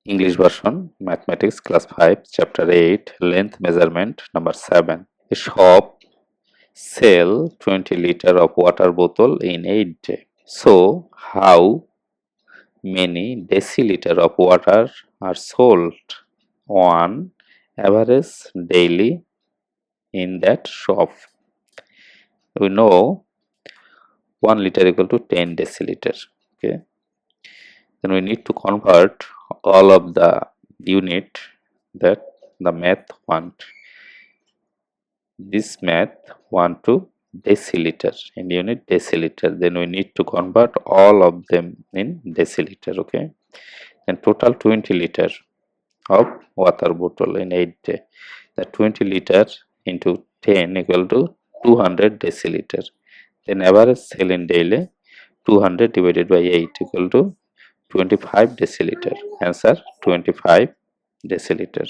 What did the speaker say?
English version, Mathematics, Class 5, Chapter 8, Length Measurement, Number 7. A shop sell 20 liter of water bottle in 8 days. So, how many deciliter of water are sold on average daily in that shop? We know 1 liter equal to 10 deciliter. Okay. Then we need to convert all of the unit that the math want. This math want to deciliter in unit deciliter. Then we need to convert all of them in deciliter. Okay. Then total 20 liter of water bottle in 8 days. The 20 liter into 10 equal to 200 deciliter. Then average sale in daily 200 divided by 8 equal to 25 deciliter. Answer 25 deciliter.